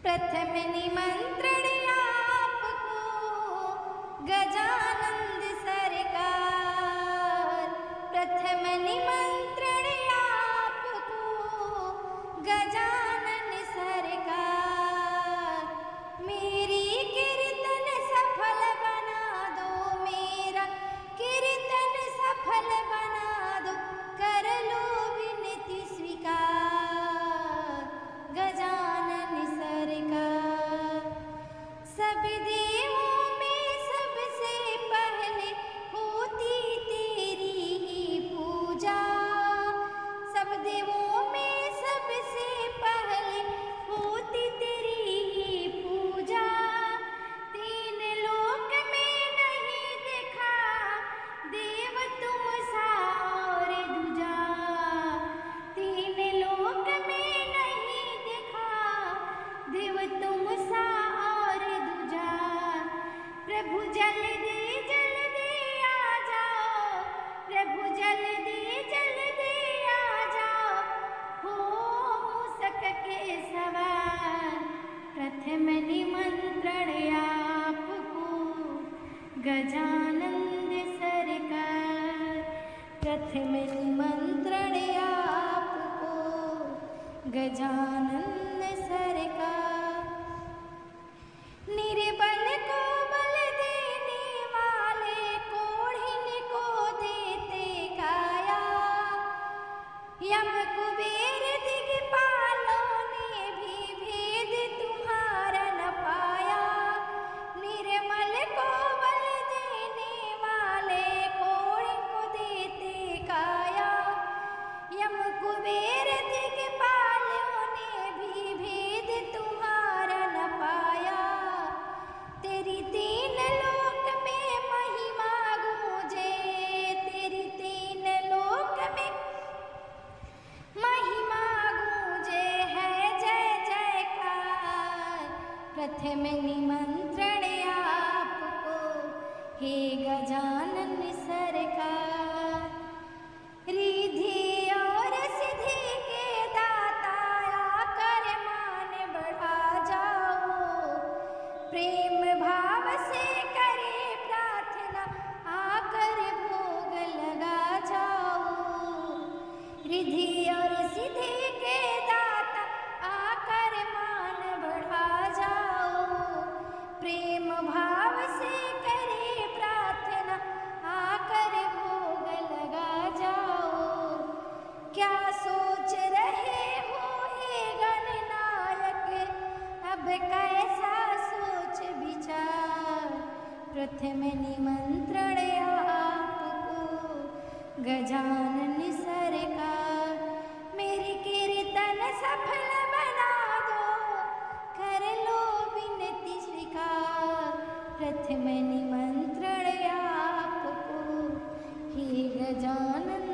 प्रथम निमंत्रण आपको गजानंद सरकार। प्रथम निमंत्रण आपको गजानन सरकार। मेरी कीर्तन सफल बना दो, मेरा कीर्तन सफल बना दो, कर लो विनती स्वीकार गजानन सरकार। सब देवों में सबसे पहले होती तेरी ही पूजा। सब देवों में सबसे पहले होती तेरी ही पूजा। तीन लोक में नहीं देखा देव तुम सा और दूजा। तीन लोक में नहीं देखा देव तुम सा और दूजा। प्रभु जल्दी जल्दी आ जाओ, प्रभु जल्दी जल्दी आ जाओ, हो मूषक के सवार। प्रथम निमंत्रण आपको गजानंद सरकार। प्रथम निमंत्रण आपको गजानन सरकार। निर्बल को बल देने वाले, कोढ़िन को देते काया। यम कुबेर दिगपालों ने भी भेद तुम्हारा न पाया। निर्मल को बल देने वाले, कोढ़िन को देते काया। यम कुबेर दिगपालों ने भी भेद तुम्हारा न पाया। तेरी तीन लोक में महिमा गूंजे, तेरी तीन लोक में महिमा गूंजे, है जय जयकार। प्रथम निमंत्रण आपको हे गजानन सरकार। रिद्धि और सिद्धि के दाता आकर मान बढ़ा जाओ। प्रेम भाव से करे प्रार्थना, आकर भोग लगा जाओ। रिद्धि और सिद्धि के दाता आकर मान बढ़ा जाओ। प्रेम भाव से करे प्रार्थना, आकर भोग लगा जाओ। क्या सोच रहे हो हे गणनायक, अब कैसा सोच विचार। प्रथम निमंत्रण आपको गजानन सरकार। मेरी कीर्तन सफल बना दो, कर लो विनती स्वीकार। प्रथम निमंत्रण आपको हे गजानन